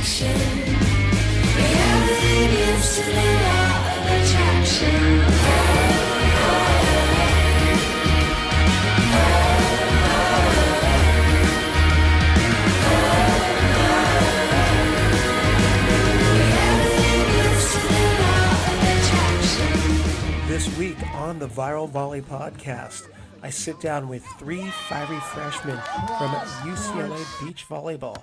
attraction. Reality is to the law of attraction. This week on the Viral Volley podcast, I sit down with three fiery freshmen from UCLA Beach Volleyball,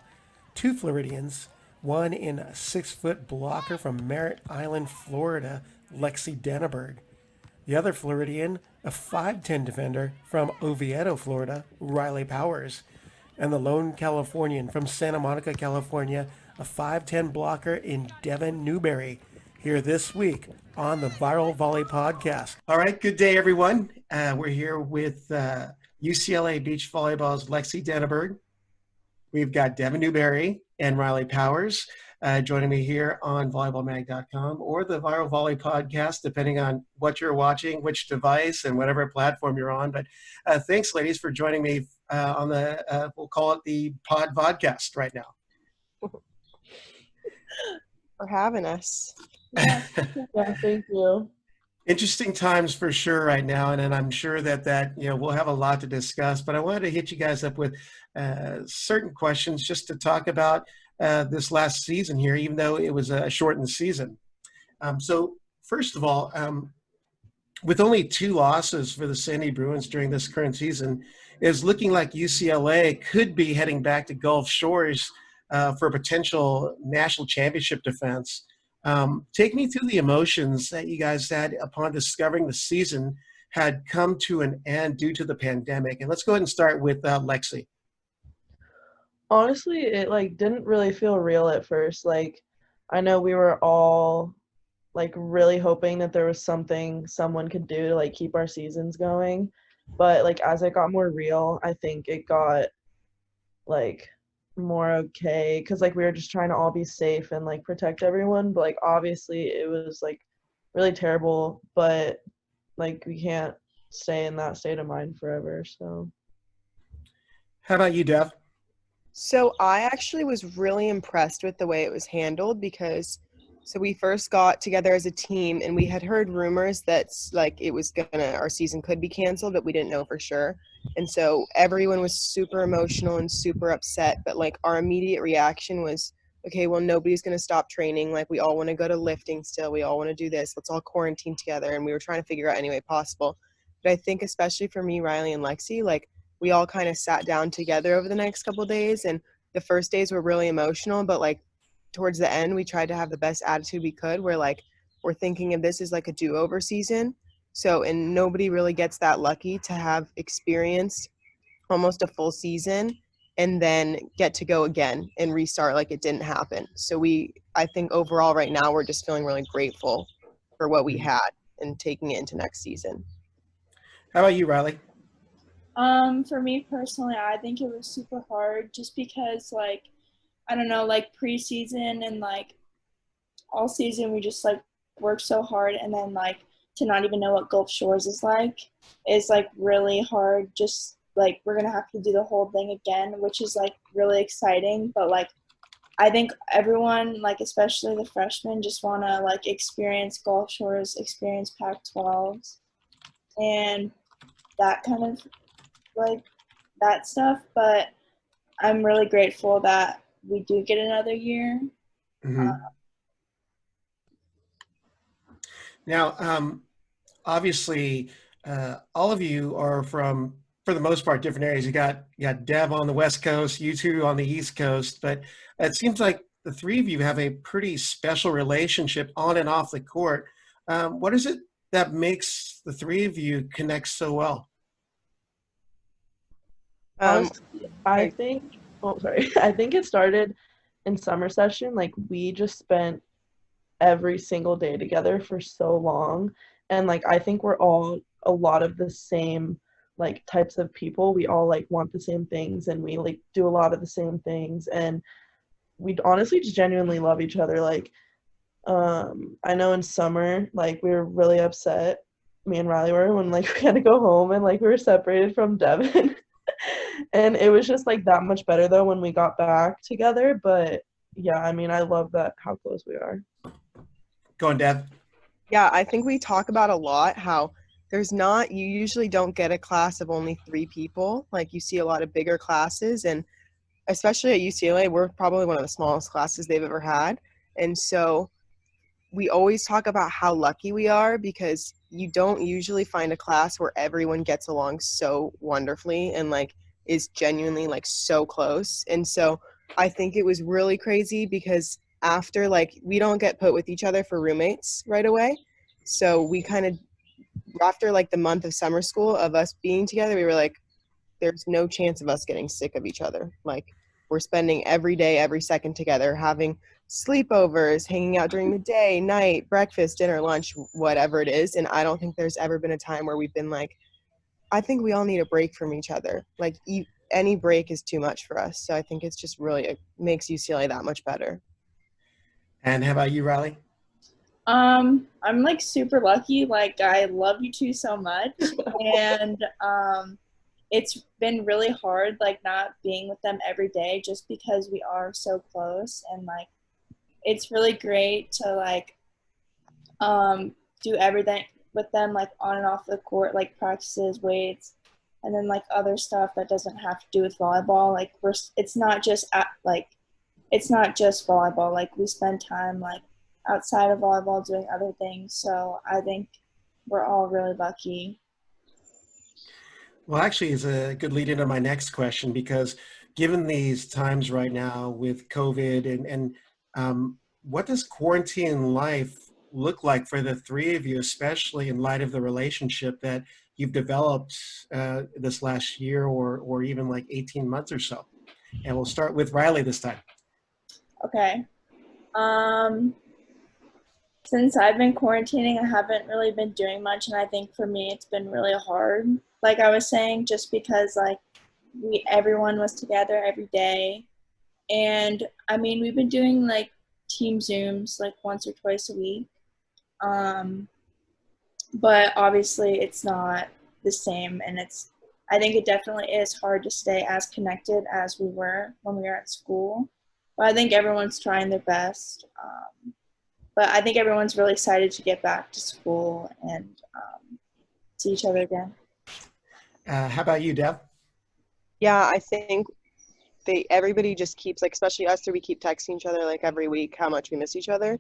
two Floridians, one in a 6-foot blocker from Merritt Island, Florida, Lexy Denaburg. The other Floridian, a 5'10" defender from Oviedo, Florida, Rileigh Powers. And the lone Californian from Santa Monica, California, a 5'10" blocker in Devon, Newberry, here this week on the Viral Volley podcast. All right, good day, everyone. We're here with UCLA Beach Volleyball's Lexy Denaburg. We've got Devon Newberry and Rileigh Powers joining me here on volleyballmag.com or the Viral Volley podcast, depending on what you're watching, which device, and whatever platform you're on. But thanks, ladies, for joining me on the, we'll call it the pod vodcast right now. For having us. Yeah, thank you. Interesting times for sure right now, and I'm sure that we'll have a lot to discuss. But I wanted to hit you guys up with certain questions just to talk about this last season here, even though it was a shortened season. So first of all, with only 2 losses for the Sandy Bruins during this current season, it's looking like UCLA could be heading back to Gulf Shores for a potential national championship defense. Take me through the emotions that you guys had upon discovering the season had come to an end due to the pandemic. And let's go ahead and start with Lexy. Honestly, it didn't really feel real at first. I know we were all really hoping that there was something someone could do to keep our seasons going. But as it got more real, I think it got more okay, because we were just trying to all be safe and protect everyone, but obviously it was really terrible, but we can't stay in that state of mind forever. So how about you, Dev? So I actually was really impressed with the way it was handled, because we first got together as a team and we had heard rumors that it was our season could be canceled, but we didn't know for sure. And so everyone was super emotional and super upset, but our immediate reaction was, okay, well, nobody's going to stop training. We all want to go to lifting still. We all want to do this. Let's all quarantine together. And we were trying to figure out any way possible. But I think especially for me, Rileigh, and Lexy, we all kind of sat down together over the next couple of days. And the first days were really emotional, but towards the end, we tried to have the best attitude we could. We're we're thinking of this as a do-over season. So, and nobody really gets that lucky to have experienced almost a full season and then get to go again and restart it didn't happen. So I think overall right now, we're just feeling really grateful for what we had and taking it into next season. How about you, Rileigh? For me personally, I think it was super hard just because I don't know, preseason and all season we just worked so hard, and then to not even know what Gulf Shores is really hard. Just we're gonna have to do the whole thing again, which is really exciting. But I think everyone, especially the freshmen, just wanna experience Gulf Shores, experience Pac-12s, and that kind of that stuff. But I'm really grateful that we do get another year. Mm-hmm. Now, obviously, all of you are from, for the most part, different areas. You got Dev on the West Coast, you two on the East Coast, but it seems like the 3 of you have a pretty special relationship on and off the court. What is it that makes the 3 of you connect so well? I think it started in summer session. We just spent every single day together for so long, and I think we're all a lot of the same types of people. We all want the same things, and we do a lot of the same things, and we honestly just genuinely love each other. I know in summer we were really upset, me and Rileigh were, when we had to go home and we were separated from Devon. And it was just that much better though when we got back together. But yeah, I mean, I love that how close we are. Go on, Deb. Yeah, I think we talk about a lot how you usually don't get a class of only 3 people. Like you see a lot of bigger classes, and especially at UCLA, we're probably one of the smallest classes they've ever had. And so we always talk about how lucky we are because you don't usually find a class where everyone gets along so wonderfully and like is genuinely like so close. And so I think it was really crazy because after like we don't get put with each other for roommates right away. So we kind of after like the month of summer school of us being together, we were like, there's no chance of us getting sick of each other. Like we're spending every day, every second together, having sleepovers, hanging out during the day, night, breakfast, dinner, lunch, whatever it is. And I don't think there's ever been a time where we've been like, I think we all need a break from each other. Like any break is too much for us. So I think it's just really, it makes UCLA that much better. And how about you, Rileigh? I'm like super lucky. Like I love you two so much. And it's been really hard like not being with them every day just because we are so close, and like it's really great to like do everything with them like on and off the court, like practices, weights, and then like other stuff that doesn't have to do with volleyball. Like it's not just it's not just volleyball. Like we spend time like outside of volleyball doing other things. So I think we're all really lucky. Well, actually, it's a good lead into my next question because given these times right now with COVID and what does quarantine life look like for the three of you, especially in light of the relationship that you've developed this last year or even like 18 months or so? And we'll start with Rileigh this time. Okay. Since I've been quarantining, I haven't really been doing much, and I think for me it's been really hard. Like I was saying, just because like everyone was together every day, and I mean we've been doing like team Zooms like once or twice a week, but obviously it's not the same, and I think it definitely is hard to stay as connected as we were when we were at school. But I think everyone's trying their best. But I think everyone's really excited to get back to school and see each other again. How about you, Deb? Yeah, I think everybody just keeps like, especially us three, we keep texting each other like every week how much we miss each other.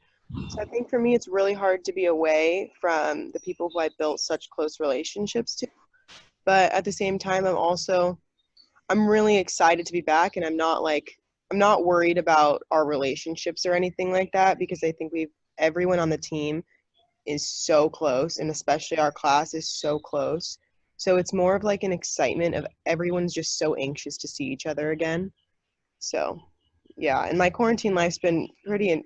So I think for me it's really hard to be away from the people who I built such close relationships to. But at the same time I'm really excited to be back, and I'm not worried about our relationships or anything like that because I think everyone on the team is so close, and especially our class is so close. So it's more of like an excitement of everyone's just so anxious to see each other again. So yeah, and my quarantine life's been pretty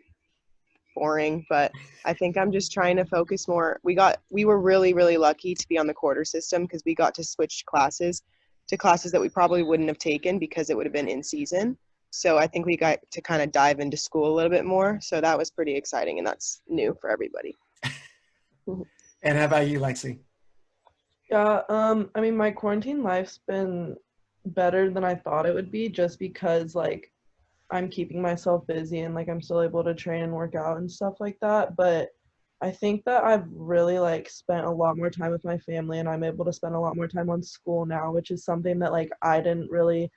boring, but I think I'm just trying to focus more. We were really, really lucky to be on the quarter system because we got to switch classes to classes that we probably wouldn't have taken because it would have been in season. So I think we got to kind of dive into school a little bit more. So that was pretty exciting, and that's new for everybody. And how about you, Lexy? Yeah, I mean, my quarantine life's been better than I thought it would be just because, like, I'm keeping myself busy and, like, I'm still able to train and work out and stuff like that. But I think that I've really, like, spent a lot more time with my family, and I'm able to spend a lot more time on school now, which is something that, like, I didn't really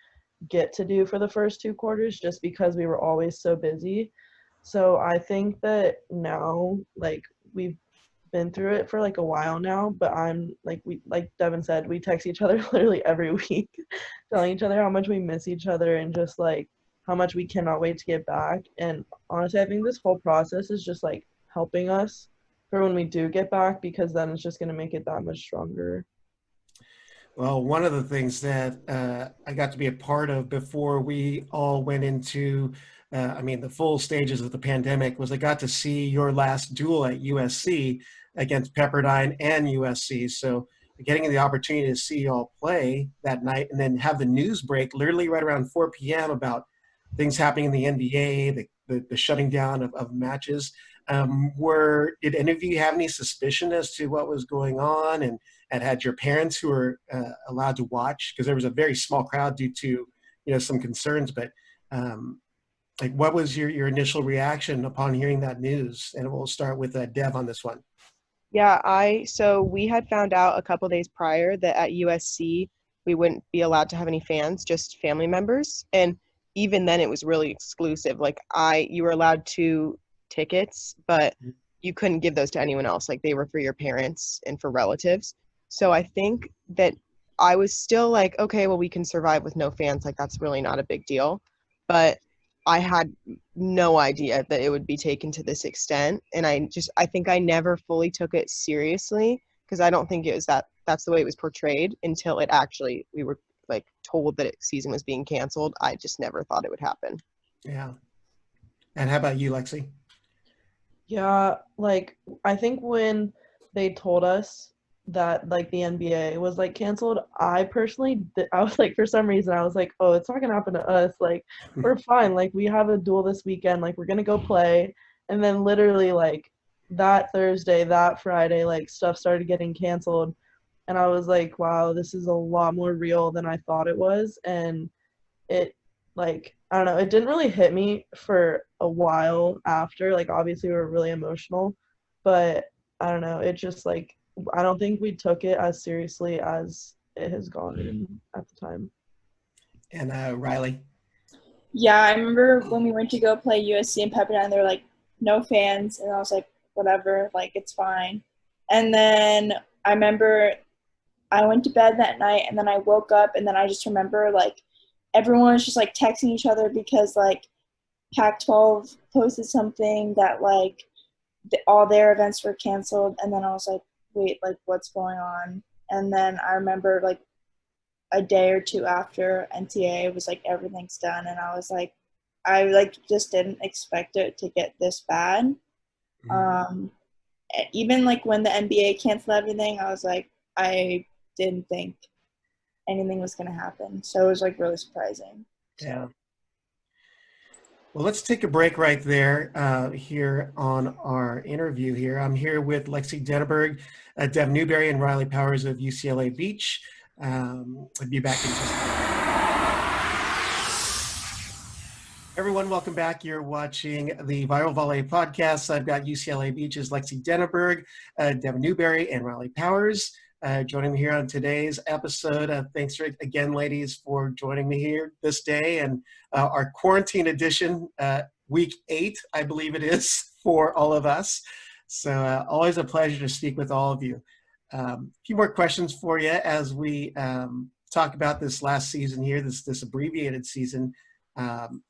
get to do for the first 2 quarters just because we were always so busy. So I think that now, like, we've been through it for like a while now, but I'm like Devin said, we text each other literally every week telling each other how much we miss each other and just like how much we cannot wait to get back. And honestly, I think this whole process is just like helping us for when we do get back, because then it's just going to make it that much stronger. Well, one of the things that I got to be a part of before we all went into, the full stages of the pandemic was I got to see your last duel at USC against Pepperdine and USC. So getting the opportunity to see you all play that night and then have the news break literally right around 4 p.m. about things happening in the NBA, the shutting down of matches. Did any of you have any suspicion as to what was going on, and had your parents who were allowed to watch? Because there was a very small crowd due to some concerns, but Like, what was your initial reaction upon hearing that news? And we'll start with Dev on this one. Yeah, so we had found out a couple days prior that at USC we wouldn't be allowed to have any fans, just family members. And even then it was really exclusive. Like you were allowed 2 tickets, but you couldn't give those to anyone else. Like they were for your parents and for relatives. So I think that I was still like, okay, well we can survive with no fans. Like that's really not a big deal. But I had no idea that it would be taken to this extent. And I think I never fully took it seriously because I don't think it was that's the way it was portrayed until we were like told that season was being canceled. I just never thought it would happen. Yeah. And how about you, Lexi? Yeah, like I think when they told us that like the NBA was like canceled, I personally I was like, for some reason I was like, oh, it's not gonna happen to us. Like we're fine. Like we have a duel this weekend. Like we're gonna go play. And then literally like that Thursday, that Friday, like stuff started getting canceled, and I was like, wow, this is a lot more real than I thought it was. And it, like, I don't know, it didn't really hit me for a while after. Like obviously we were really emotional, but I don't know, it just like I don't think we took it as seriously as it has gone in at the time. And Rileigh? Yeah, I remember when we went to go play USC and Pepperdine, they were like, no fans. And I was like, whatever, like, it's fine. And then I remember I went to bed that night, and then I woke up, and then I just remember, like, everyone was just, like, texting each other because, like, Pac-12 posted something that, like, all their events were canceled. And then I was like, wait, like, what's going on? And then I remember, like, a day or two after NCAA was like, everything's done. And I was like, I, like, just didn't expect it to get this bad. Even, like, when the NBA canceled everything, I was like, I didn't think anything was going to happen. So it was, like, really surprising. Yeah. Well, let's take a break right there here on our interview here. I'm here with Lexy Denaburg, Dev Newberry, and Rileigh Powers of UCLA Beach. I'll be back in just a minute. Everyone, welcome back. You're watching the Viral Volley podcast. I've got UCLA Beach's Lexy Denaburg, Dev Newberry, and Rileigh Powers joining me here on today's episode. Thanks again, ladies, for joining me here this day and our quarantine edition, week 8, I believe it is, for all of us. So always a pleasure to speak with all of you. A few more questions for you as we talk about this last season here, this abbreviated season,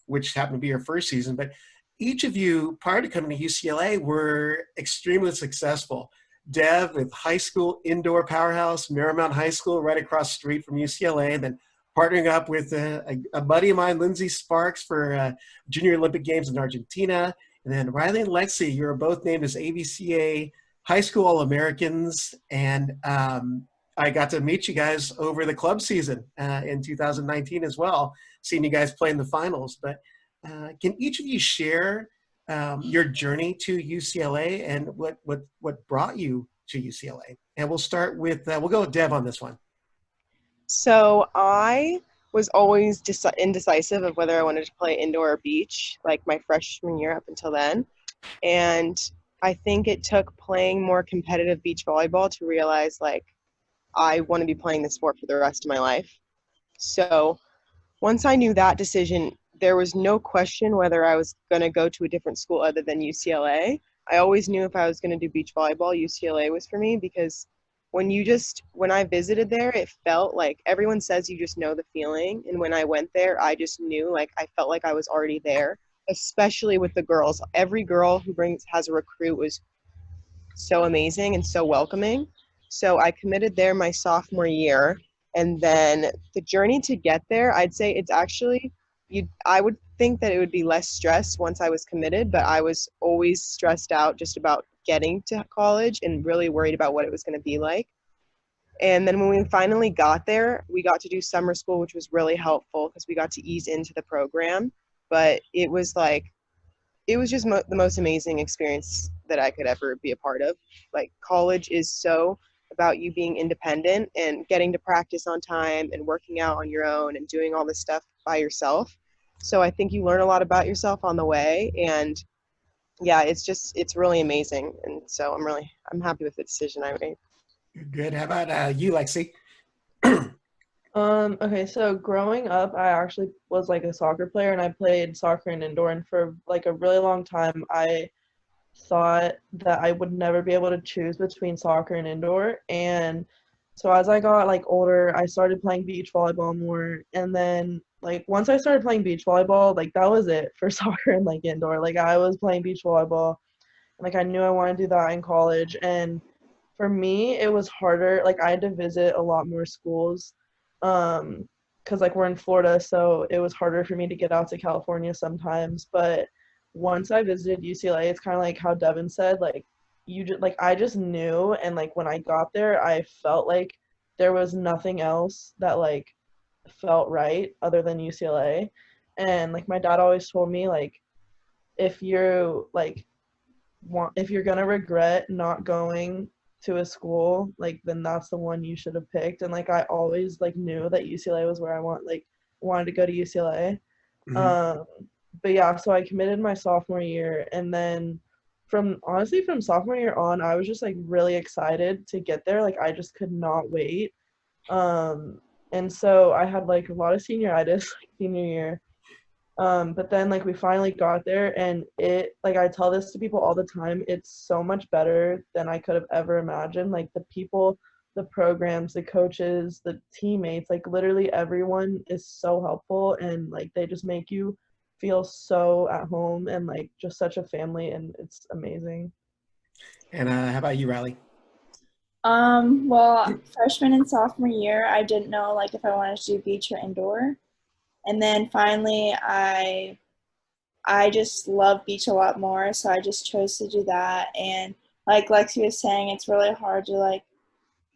which happened to be your first season. But each of you, prior to coming to UCLA, were extremely successful. Dev with high school indoor powerhouse, Marymount High School, right across the street from UCLA, and then partnering up with a buddy of mine, Lindsay Sparks, for Junior Olympic Games in Argentina. And then Rileigh and Lexy, you're both named as ABCA High School All-Americans. And I got to meet you guys over the club season in 2019 as well, seeing you guys play in the finals. But can each of you share your journey to UCLA and what brought you to UCLA? And we'll start with, we'll go with Dev on this one. So I was always just indecisive of whether I wanted to play indoor or beach, like my freshman year up until then. And I think it took playing more competitive beach volleyball to realize, like, I want to be playing the sport for the rest of my life. So once I knew that decision, there was no question whether I was going to go to a different school other than UCLA. I always knew if I was going to do beach volleyball, UCLA was for me, because when I visited there, it felt like everyone says you just know the feeling. And when I went there, I just knew, like, I felt like I was already there, especially with the girls. Every girl who has a recruit was so amazing and so welcoming. So I committed there my sophomore year. And then the journey to get there, I'd say it's actually, I would think that it would be less stress once I was committed, but I was always stressed out just about getting to college and really worried about what it was going to be like. And then when we finally got there, we got to do summer school, which was really helpful because we got to ease into the program. But it was just the most amazing experience that I could ever be a part of. Like, college is so about you being independent and getting to practice on time and working out on your own and doing all this stuff by yourself. So I think you learn a lot about yourself on the way, and yeah, it's really amazing. And so I'm happy with the decision I made. Good. How about you, Lexi? Okay, so growing up, I actually was like a soccer player and I played soccer and indoor, and for like a really long time I thought that I would never be able to choose between soccer and indoor. And so as I got like older, I started playing beach volleyball more. And then like once I started playing beach volleyball, like that was it for soccer and like indoor. Like I was playing beach volleyball, and like I knew I wanted to do that in college. And for me, it was harder. Like I had to visit a lot more schools, because like we're in Florida, so it was harder for me to get out to California sometimes. But once I visited UCLA, it's kind of like how Devin said, like you just like I just knew, and like when I got there, I felt like there was nothing else that like felt right other than UCLA. And like my dad always told me, like if you're like if you're gonna regret not going to a school, like then that's the one you should have picked. And like I always like knew that UCLA was where I wanted to go to UCLA. Mhm. But yeah, so I committed my sophomore year, and then from sophomore year on, I was just like really excited to get there. Like I just could not wait. And so I had like a lot of senioritis like senior year. But then like we finally got there, and it like I tell this to people all the time, it's so much better than I could have ever imagined. Like the people, the programs, the coaches, the teammates, like literally everyone is so helpful, and like they just make you feel so at home and like just such a family, and it's amazing. And how about you, Riley? Well, freshman and sophomore year, I didn't know like if I wanted to do beach or indoor. And then finally I just love beach a lot more, so I just chose to do that. And like Lexi was saying, it's really hard to like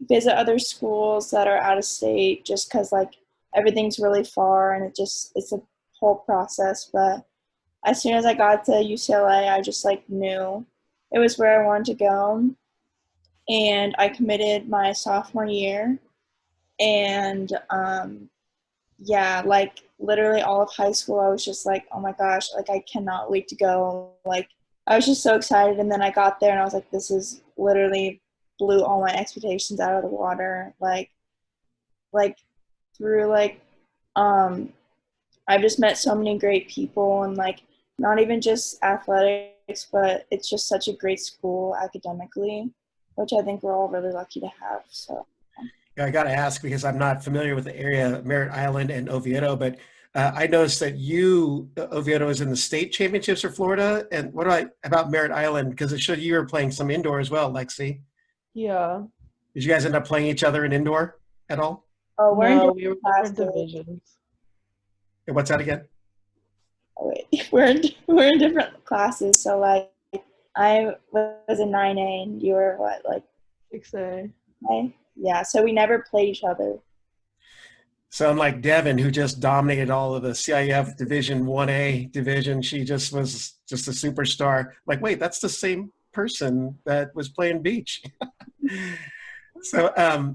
visit other schools that are out of state just because like everything's really far and it's a whole process. But as soon as I got to UCLA, I just like knew it was where I wanted to go. And I committed my sophomore year. And yeah, like literally all of high school, I was just like, oh my gosh, like I cannot wait to go. Like I was just so excited. And then I got there and I was like, this is literally blew all my expectations out of the water. Like through um, I've just met so many great people, and like not even just athletics, but it's just such a great school academically, which I think we're all really lucky to have. So. Yeah, I got to ask because I'm not familiar with the area, Merritt Island and Oviedo, but I noticed that Oviedo is in the state championships for Florida. And what about Merritt Island? Because it showed you were playing some indoor as well, Lexi. Yeah. Did you guys end up playing each other in indoor at all? Oh, we're in No, different we were different classes. divisions. And what's that again? Oh, wait. We're in different classes. So like I was a 9A and you were what, like 6A. 9? Yeah, so we never played each other. So unlike Devin, who just dominated all of the CIF Division 1A division, she just was just a superstar. Like, wait, that's the same person that was playing beach. So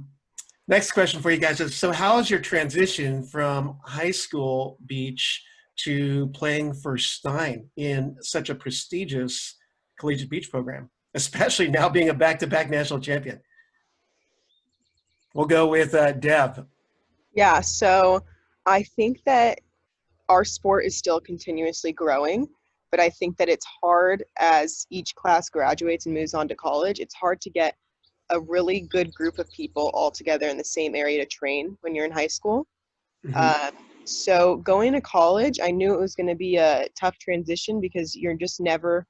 next question for you guys is, so how is your transition from high school beach to playing for Stein in such a prestigious collegiate beach program, especially now being a back-to-back national champion? We'll go with Deb. Yeah, so I think that our sport is still continuously growing, but I think that it's hard as each class graduates and moves on to college. It's hard to get a really good group of people all together in the same area to train when you're in high school. Mm-hmm. So going to college, I knew it was going to be a tough transition because you're never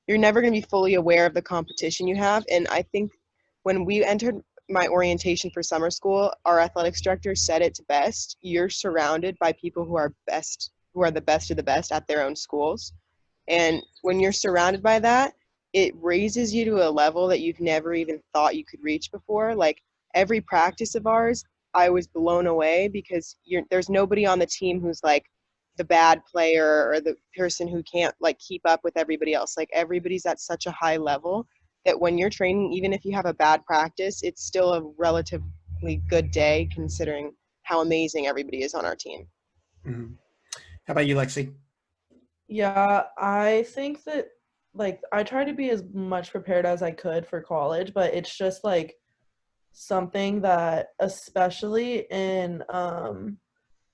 going to be fully aware of the competition you have. And I think when we entered my orientation for summer school, our athletics director said it best: you're surrounded by people who are the best of the best at their own schools. And when you're surrounded by that, it raises you to a level that you've never even thought you could reach before. Like every practice of ours, I was blown away because there's nobody on the team who's like the bad player or the person who can't like keep up with everybody else. Like everybody's at such a high level that when you're training, even if you have a bad practice, it's still a relatively good day considering how amazing everybody is on our team. Mm-hmm. How about you, Lexi? Yeah, I think that like I try to be as much prepared as I could for college, but it's just like something that especially in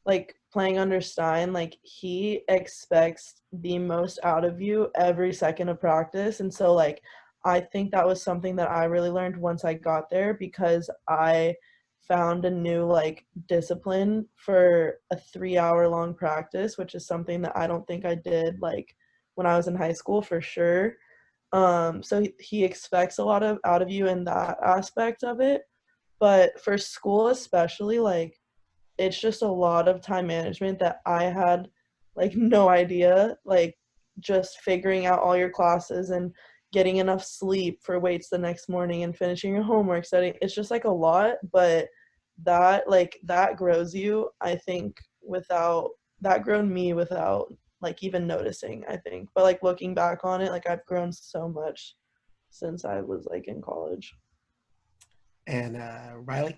like playing under Stein, like he expects the most out of you every second of practice. And so like I think that was something that I really learned once I got there because I found a new like discipline for a 3 hour long practice, which is something that I don't think I did like when I was in high school for sure. So he expects a lot of out of you in that aspect of it. But for school especially, like it's just a lot of time management that I had like no idea, like just figuring out all your classes and getting enough sleep for weights the next morning and finishing your homework studying. It's just like a lot, but that grows you, I think, without that grown me without like even noticing, I think. But like looking back on it, like I've grown so much since I was like in college. And Rileigh?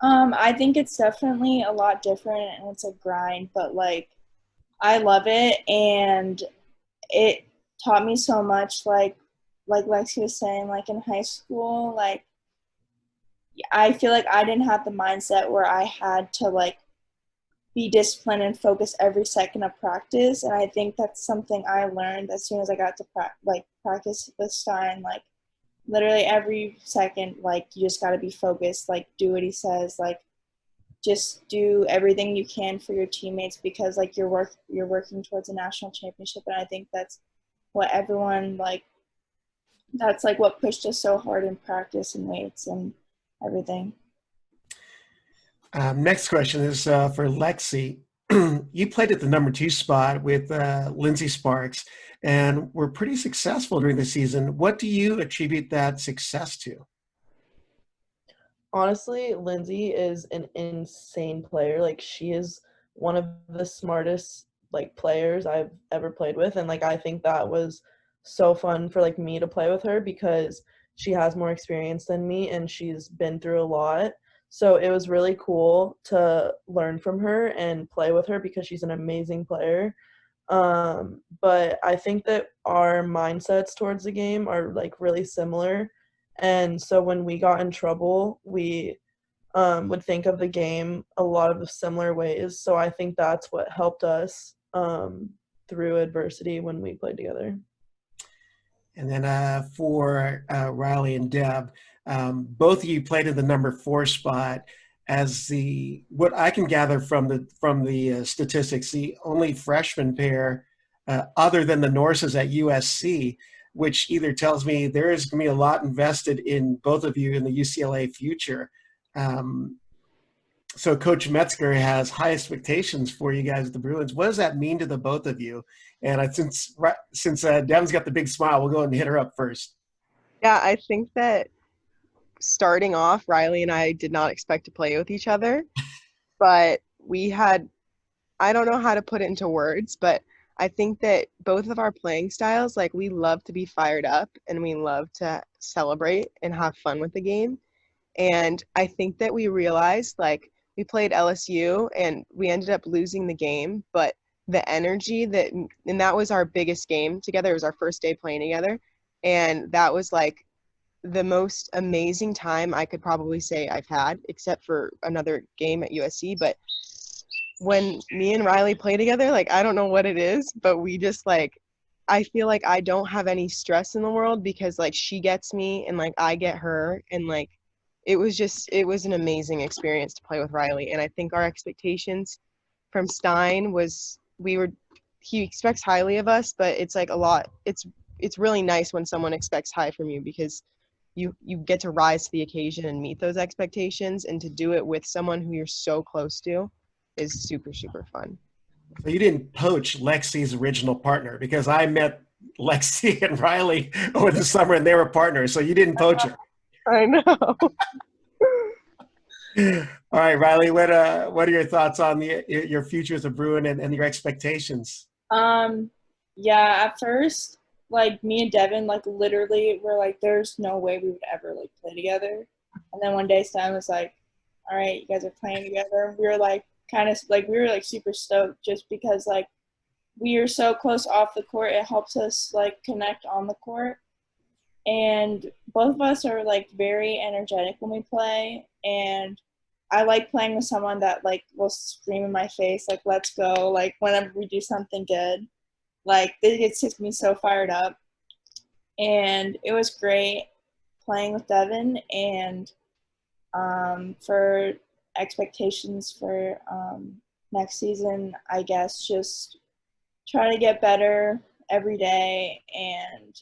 I think it's definitely a lot different and it's a grind, but like I love it and it taught me so much like Lexi was saying, like in high school, like I feel like I didn't have the mindset where I had to like be disciplined and focus every second of practice. And I think that's something I learned as soon as I got to practice with Stein. Like literally every second, like you just got to be focused, like do what he says, like just do everything you can for your teammates because like you're working towards a national championship. And I think that's what everyone like, that's like what pushed us so hard in practice and weights and everything. Next question is for Lexi. You played at the number 2 spot with Lindsay Sparks and were pretty successful during the season. What do you attribute that success to? Honestly, Lindsay is an insane player. Like she is one of the smartest like players I've ever played with, and like I think that was so fun for like me to play with her because she has more experience than me and she's been through a lot. So it was really cool to learn from her and play with her because she's an amazing player. But I think that our mindsets towards the game are like really similar. And so when we got in trouble, we would think of the game a lot of similar ways. So I think that's what helped us through adversity when we played together. And then for Rileigh and Deb, both of you played in the number 4 spot as the what I can gather from the statistics, the only freshman pair other than the Norses at USC, which either tells me there is going to be a lot invested in both of you in the UCLA future. So Coach Metzger has high expectations for you guys, the Bruins. What does that mean to the both of you? And since Dev's got the big smile, we'll go ahead and hit her up first. Yeah, I think that starting off, Rileigh and I did not expect to play with each other, but I don't know how to put it into words, but I think that both of our playing styles, like we love to be fired up and we love to celebrate and have fun with the game. And I think that we realized like we played LSU and we ended up losing the game, but the energy and that was our biggest game together. It was our first day playing together. And that was like the most amazing time I could probably say I've had, except for another game at USC. But when me and Rileigh play together, like I don't know what it is, but we just like I feel like I don't have any stress in the world because like she gets me and like I get her and like it was an amazing experience to play with Rileigh. And I think our expectations from Stein was he expects highly of us, but it's like a lot it's really nice when someone expects high from you because you get to rise to the occasion and meet those expectations, and to do it with someone who you're so close to is super, super fun. So you didn't poach Lexi's original partner, because I met Lexi and Rileigh over the summer and they were partners. So you didn't poach her. I know. All right, Rileigh, what are your thoughts on your future as a Bruin and your expectations? Yeah, at first, like me and Devin, like literally were like, there's no way we would ever like play together. And then one day Stein was like, all right, you guys are playing together. We were like, kind of like we were like super stoked just because like we are so close off the court. It helps us like connect on the court. And both of us are like very energetic when we play. And I like playing with someone that like will scream in my face, like, let's go, like whenever we do something good. Like it gets me so fired up. And it was great playing with Devin. And for expectations for next season, I guess just try to get better every day and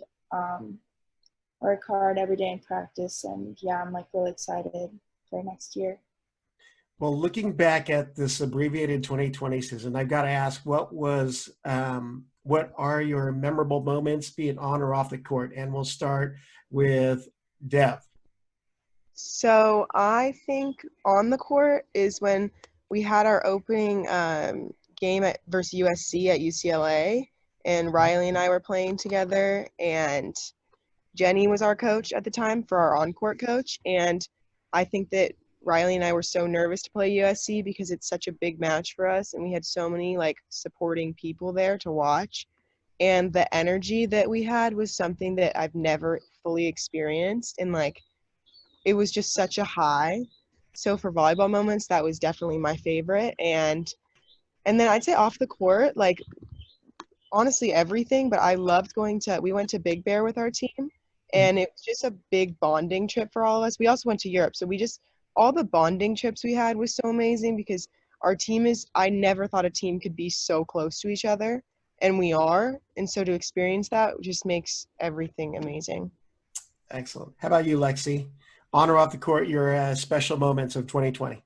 work hard every day in practice. And yeah, I'm like really excited for next year. Well, looking back at this abbreviated 2020 season, I've got to ask, what are your memorable moments, be it on or off the court? And we'll start with Dev. So I think on the court is when we had our opening game versus USC at UCLA, and Rileigh and I were playing together, and Jenny was our coach at the time for our on-court coach. And I think that Rileigh and I were so nervous to play USC because it's such a big match for us, and we had so many like supporting people there to watch. And the energy that we had was something that I've never fully experienced, and like it was just such a high. So for volleyball moments, that was definitely my favorite. And then I'd say off the court, like honestly everything, but I loved we went to Big Bear with our team, and it was just a big bonding trip for all of us. We also went to Europe, so all the bonding trips we had was so amazing because I never thought a team could be so close to each other, and we are. And so to experience that just makes everything amazing. Excellent. How about you, Lexy? On or off the court, your special moments of 2020?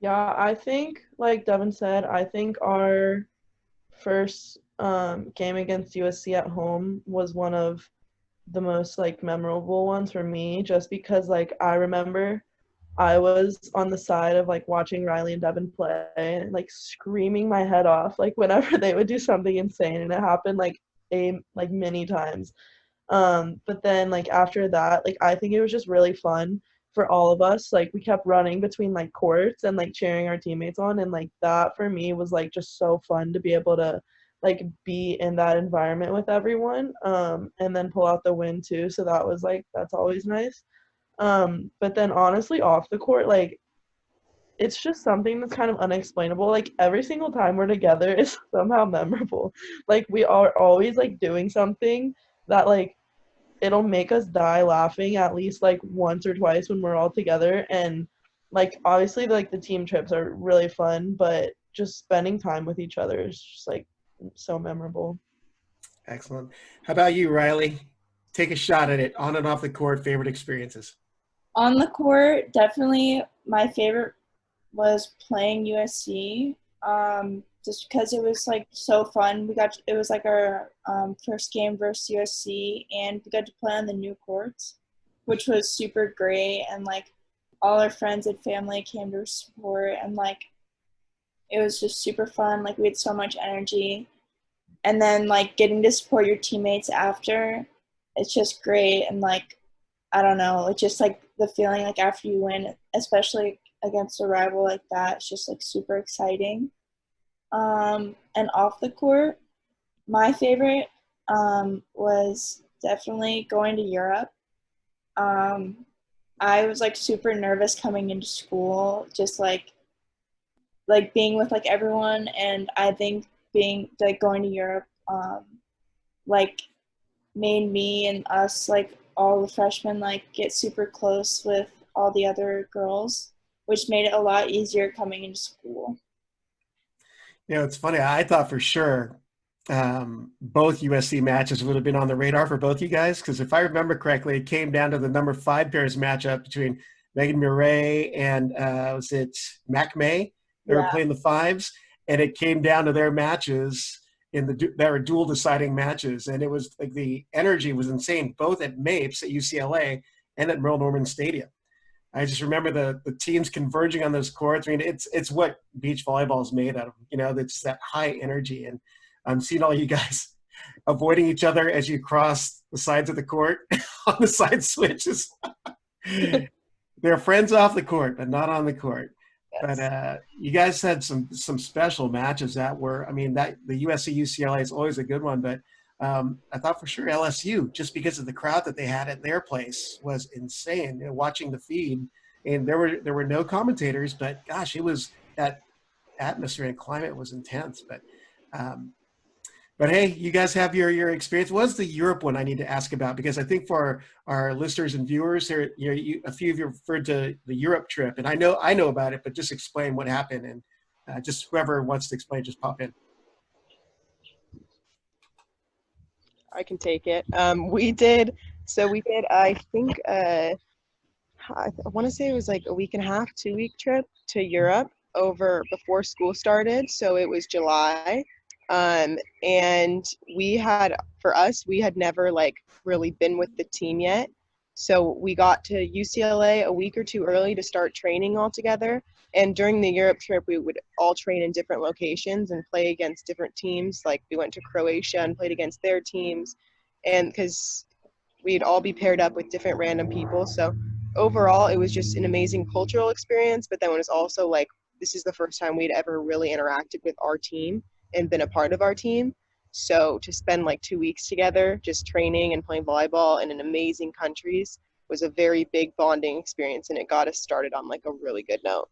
Yeah, I think, like Devin said, I think our first game against USC at home was one of the most, like, memorable ones for me, just because, like, I remember I was on the side of, like, watching Rileigh and Devin play and, like, screaming my head off, like, whenever they would do something insane, and it happened, like, many times. But then, like, after that, like, I think it was just really fun for all of us. Like, we kept running between, like, courts and, like, cheering our teammates on, and, like, that for me was, like, just so fun to be able to, like, be in that environment with everyone, and then pull out the win too. So that was, like, that's always nice. But then honestly, off the court, like, it's just something that's kind of unexplainable. Like, every single time we're together is somehow memorable. Like, we are always, like, doing something that, like, it'll make us die laughing at least, like, once or twice when we're all together. And, like, obviously, like, the team trips are really fun, but just spending time with each other is just, like, so memorable. Excellent. How about you, Rileigh? Take a shot at it. On and off the court, favorite experiences? On the court, definitely my favorite was playing USC, just because it was like so fun. It was like our first game versus USC, and we got to play on the new courts, which was super great. And like all our friends and family came to support, and like it was just super fun. Like, we had so much energy, and then like getting to support your teammates after, it's just great. And like, I don't know, it's just like the feeling like after you win, especially against a rival like that, it's just like super exciting. And off the court, my favorite was definitely going to Europe. I was like super nervous coming into school, just like being with like everyone, and I think being like going to Europe like made me and us, like all the freshmen, like get super close with all the other girls, which made it a lot easier coming into school. You know, it's funny. I thought for sure both USC matches would have been on the radar for both you guys, because if I remember correctly, it came down to the number 5 pairs matchup between Megan Murray and was it Mac May? They were playing the 5s, and it came down to their matches they were dual deciding matches, and it was like the energy was insane, both at Mapes at UCLA and at Merle Norman Stadium. I just remember the teams converging on those courts. I mean, it's what beach volleyball is made out of. You know, it's that high energy, and I'm seeing all you guys avoiding each other as you cross the sides of the court on the side switches. They're friends off the court, but not on the court. But Yes. you guys had some special matches that were, I mean, that the USC UCLA is always a good one, but I thought for sure LSU, just because of the crowd that they had at their place, was insane. You know, watching the feed, and there were no commentators, but gosh, it was that atmosphere and climate was intense. Um, but hey, you guys have your experience. What's the Europe one I need to ask about? Because I think for our listeners and viewers, there, a few of you referred to the Europe trip, and I know about it, but just explain what happened, and just whoever wants to explain, just pop in. I can take it. We did, I think, I want to say it was like a week and a half, 2 week trip to Europe over before school started. So it was July. And for us, we had never like really been with the team yet. So we got to UCLA a week or two early to start training all together. And during the Europe trip, we would all train in different locations and play against different teams. Like we went to Croatia and played against their teams. And because we'd all be paired up with different random people. So overall, it was just an amazing cultural experience. But then it was also like, this is the first time we'd ever really interacted with our team and been a part of our team. So to spend like 2 weeks together, just training and playing volleyball in amazing countries was a very big bonding experience. And it got us started on like a really good note.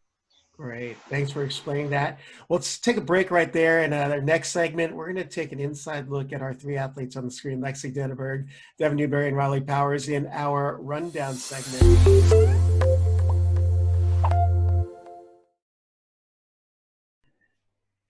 Great. Thanks for explaining that. Well, let's take a break right there. And our next segment, we're going to take an inside look at our three athletes on the screen, Lexy Denaburg, Devin Newberry, and Rileigh Powers in our rundown segment.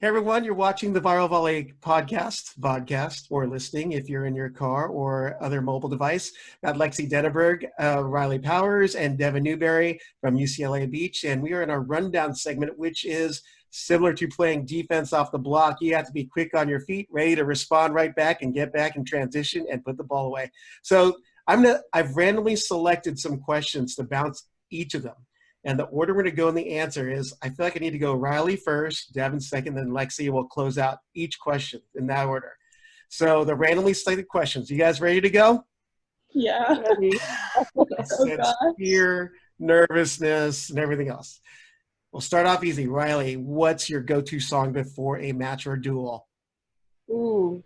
Hey everyone, you're watching the Viral Volley vodcast, or listening if you're in your car or other mobile device. Got Lexy Denaburg, Rileigh Powers, and Devin Newberry from UCLA Beach. And we are in our rundown segment, which is similar to playing defense off the block. You have to be quick on your feet, ready to respond right back and get back in transition and put the ball away. So I've randomly selected some questions to bounce each of them. And the order we're going to go in the answer is, I feel like I need to go Rileigh first, Devin second, then Lexy will close out each question in that order. So the randomly selected questions. You guys ready to go? Yeah. Ready? Sense fear, nervousness, and everything else. We'll start off easy. Rileigh, what's your go-to song before a match or duel? Ooh.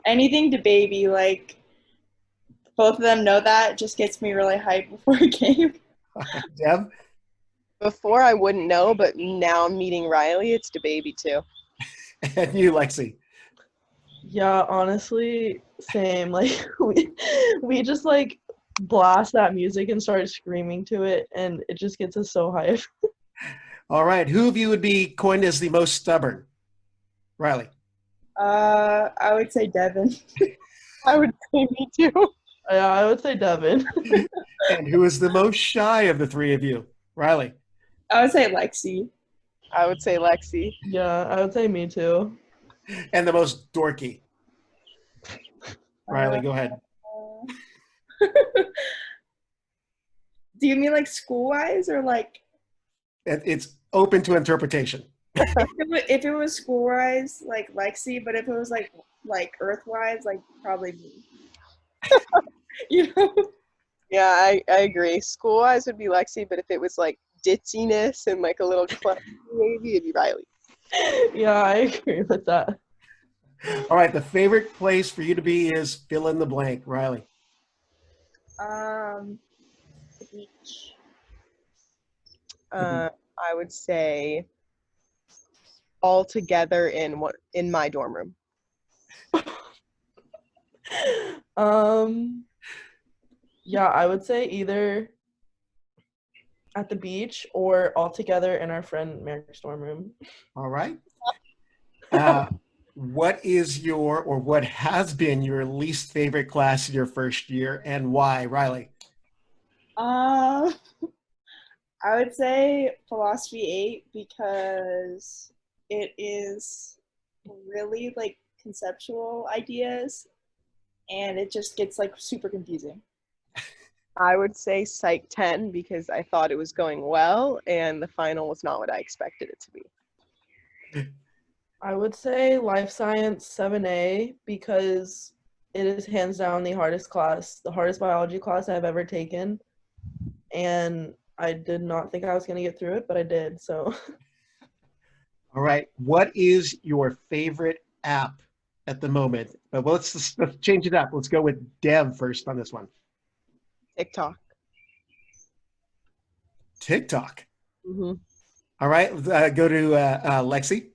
Anything to baby, like both of them know that, just gets me really hyped before a game. Dev? Before I wouldn't know, but now meeting Rileigh, it's DeBaby too. And you, Lexy? Yeah, honestly, same. Like we just like blast that music and start screaming to it, and it just gets us so hyped. All right. Who of you would be coined as the most stubborn? Rileigh? I would say Devin. I would say me too. Yeah, I would say Devin. And who is the most shy of the three of you? Rileigh? I would say Lexy. I would say Lexy. Yeah, I would say me too. And the most dorky? Rileigh, go ahead. Do you mean like school-wise or like? It's open to interpretation. If it was school-wise, like Lexy, but if it was like Earth-wise, like probably me. You know? Yeah, I agree. School-wise would be Lexy, but if it was like ditziness and like a little club, maybe it'd be Rileigh. Yeah, I agree with that. All right, the favorite place for you to be is fill in the blank. Rileigh? The beach. I would say all together in my dorm room. Yeah, I would say either at the beach or all together in our friend Merrick's dorm room. All right. What is what has been your least favorite class in your first year, and why? Rileigh? I would say philosophy 8 because it is really like conceptual ideas and it just gets like super confusing. I would say Psych 10 because I thought it was going well and the final was not what I expected it to be. I would say Life Science 7A because it is hands down the hardest biology class I've ever taken. And I did not think I was going to get through it, but I did. So All right. What is your favorite app at the moment? But let's change it up. Let's go with Dev first on this one. TikTok. TikTok. Mm-hmm. All right. Go to Lexy.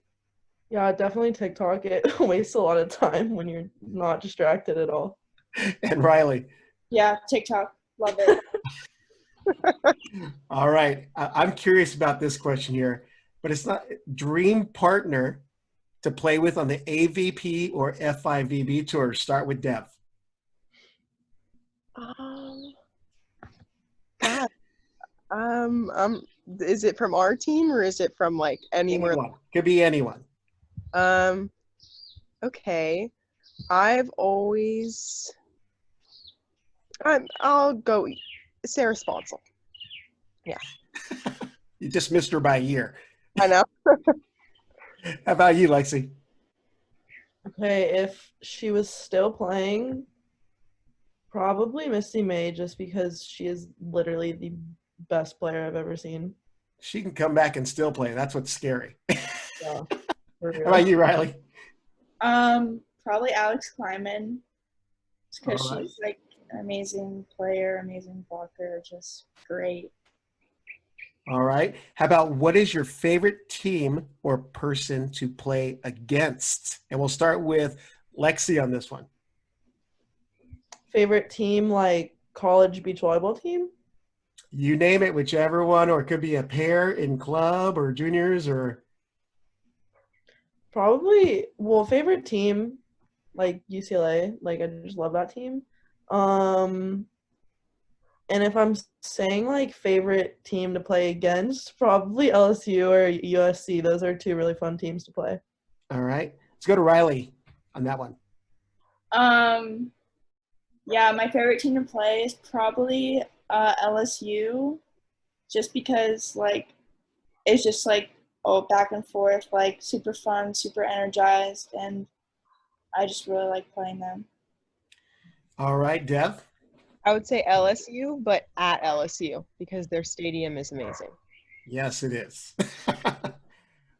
yeah, definitely TikTok. It wastes a lot of time when you're not distracted at all. And Rileigh. Yeah, TikTok. Love it. All right. I'm curious about this question here, but it's not dream partner to play with on the AVP or FIVB tour. Start with Dev. God. Is it from our team or is it from like anywhere? Anyone. Could be anyone. Okay. I'll go Sarah Sponsel. Yeah. You just missed her by a year. I know. How about you, Lexy? Okay, if she was still playing, probably Misty May, just because she is literally the best player I've ever seen. She can come back and still play. That's what's scary. Yeah, for How real. about you, Rileigh? Probably Alex Kleiman, because All right. she's like an amazing player, amazing blocker, just great. All right. How about what is your favorite team or person to play against? And we'll start with Lexy on this one. Favorite team, like college beach volleyball team? You name it, whichever one, or it could be a pair in club or juniors or. Probably, well, favorite team, like UCLA. Like, I just love that team. And if I'm saying like favorite team to play against, probably LSU or USC. Those are two really fun teams to play. All right. Let's go to Rileigh on that one. Yeah, my favorite team to play is probably LSU, just because like it's just like back and forth, like super fun, super energized, and I just really like playing them. All right, Dev. I would say LSU, but at LSU because their stadium is amazing. Yes, it is.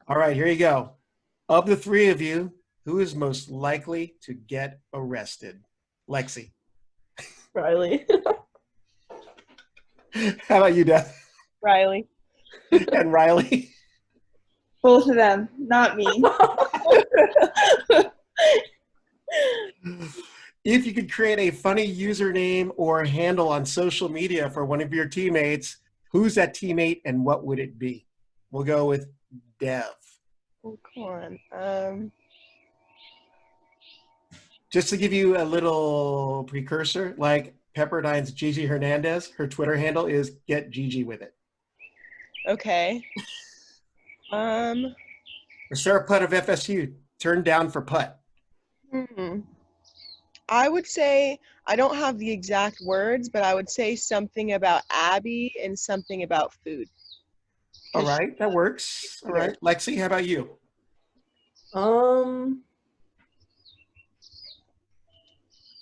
All right, here you go. Of the three of you, who is most likely to get arrested? Lexy. Rileigh. How about you, Dev? Rileigh. And Rileigh? Both of them, not me. If you could create a funny username or handle on social media for one of your teammates, who's that teammate and what would it be? We'll go with Dev. Oh, come on. Just to give you a little precursor, like Pepperdine's Gigi Hernandez, her Twitter handle is Get Gigi With It. Okay. Or Sarah Putt of FSU, turned down for putt. I would say, I don't have the exact words, but I would say something about Abby and something about food. All right, that works. All right. Lexy, how about you?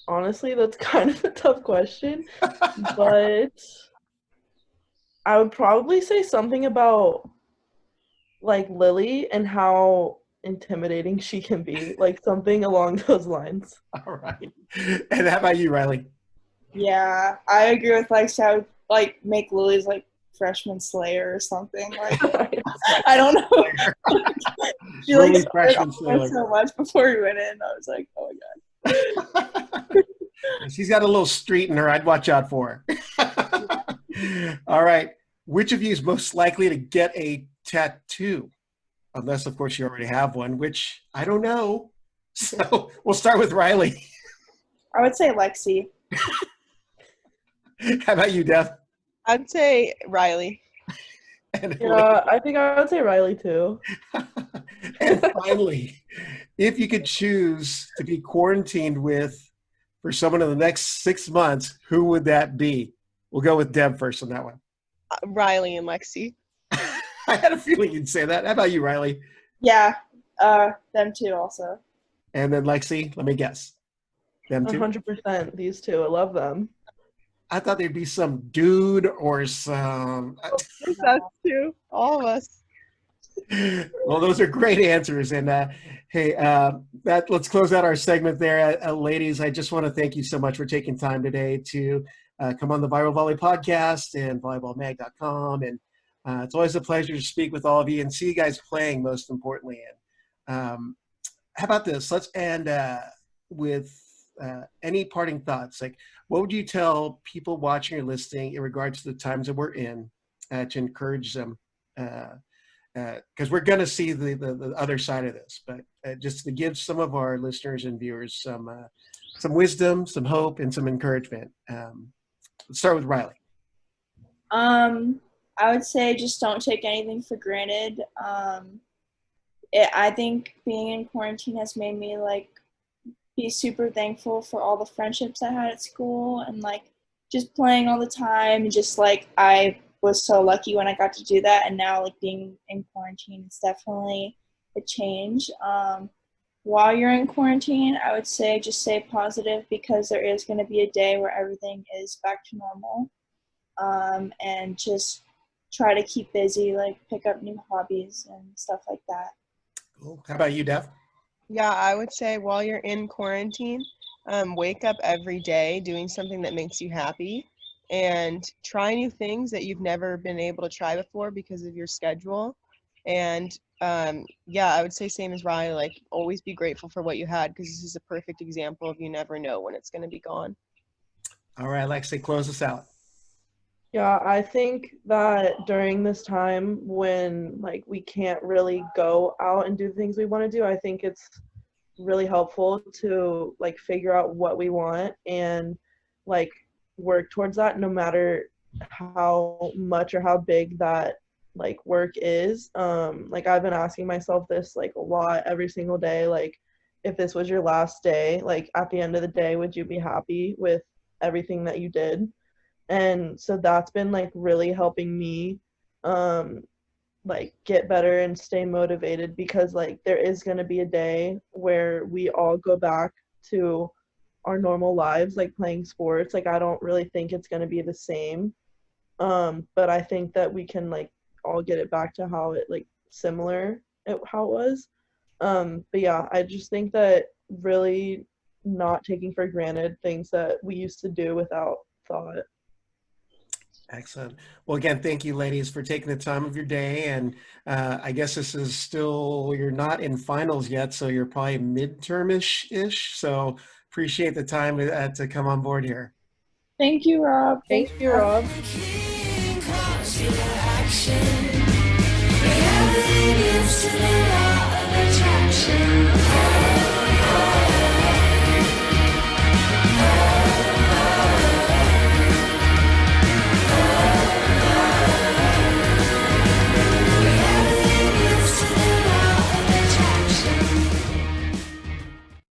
Honestly, that's kind of a tough question, but I would probably say something about like Lily and how intimidating she can be, like something along those lines. All right. And how about you, Rileigh? Yeah, I agree with like I would like make Lily's like freshman slayer or something. Like I don't know. She like Lily's freshman started slayer. so much before we went in. I was like, oh my god. She's got a little street in her. I'd watch out for her. All right. Which of you is most likely to get a tattoo? Unless, of course, you already have one, which I don't know. So we'll start with Rileigh. I would say Lexy. How about you, Dev? I'd say Rileigh. And, Yeah, I think I would say Rileigh too. and finally, if you could choose to be quarantined with for someone in the next 6 months, who would that be? We'll go with Deb first on that one. Rileigh and Lexy. I had a feeling you'd say that. How about you, Rileigh? Yeah, them too also. And then Lexy, let me guess. Them too? 100%. These two, I love them. I thought there'd be some dude or some. Yes, us too. All of us. Well, those are great answers. And hey, let's close out our segment there. Ladies, I just want to thank you so much for taking time today to come on the Viral Volley podcast and volleyballmag.com. And it's always a pleasure to speak with all of you and see you guys playing, most importantly. And how about this? Let's end with any parting thoughts. Like, what would you tell people watching or listening in regards to the times that we're in to encourage them? Because we're going to see the other side of this, but just to give some of our listeners and viewers some wisdom, some hope, and some encouragement. Let's start with Rileigh. I would say just don't take anything for granted. I think being in quarantine has made me like be super thankful for all the friendships I had at school and like just playing all the time. And just like I was so lucky when I got to do that, and now like being in quarantine, it's definitely a change. While you're in quarantine, I would say just stay positive, because there is going to be a day where everything is back to normal, and just try to keep busy, like pick up new hobbies and stuff like that. Cool. How about you, Dev? Yeah, I would say while you're in quarantine, wake up every day doing something that makes you happy, and try new things that you've never been able to try before because of your schedule. And yeah, I would say same as Rileigh, like always be grateful for what you had, because this is a perfect example of you never know when it's going to be gone. All right, Lexy, close us out. Yeah, I think that during this time when like we can't really go out and do the things we want to do, I think it's really helpful to like figure out what we want and like work towards that, no matter how much or how big that like work is. Like I've been asking myself this like a lot every single day, like if this was your last day, like at the end of the day, would you be happy with everything that you did? And so that's been like really helping me like get better and stay motivated, because like there is going to be a day where we all go back to our normal lives, like playing sports. Like I don't really think it's going to be the same, but I think that we can like all get it back to how it like similar how it was. But yeah, I just think that really not taking for granted things that we used to do without thought. Excellent. Well, again, thank you, ladies, for taking the time of your day. And I guess this is still, you're not in finals yet, so you're probably midterm-ish. So appreciate the time to come on board here. Thank you, Rob. Thank you, Rob. King, muscular action. Reality used to the law of attraction.